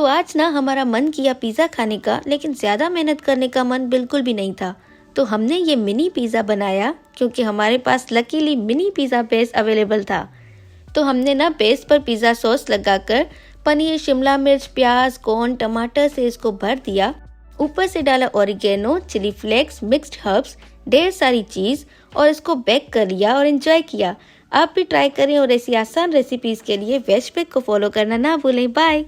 तो आज ना हमारा मन किया पिज़्ज़ा खाने का, लेकिन ज़्यादा मेहनत करने का मन बिल्कुल भी नहीं था। तो हमने ये मिनी पिज़्ज़ा बनाया क्योंकि हमारे पास luckily mini pizza base available था। तो हमने ना बेस पर पिज़्ज़ा सॉस लगाकर पनीर, शिमला मिर्च, प्याज, कॉर्न, टमाटर से इसको भर दिया। ऊपर से डाला oregano, chilli flakes, mixed herbs, ढेर सारी चीज़ और इसको बेक कर लिया और एंजॉय किया। आप भी ट्राई करें और ऐसी आसान रेसिपीज़ के लिए वेज पैक को फॉलो करना ना भूलें। बाय।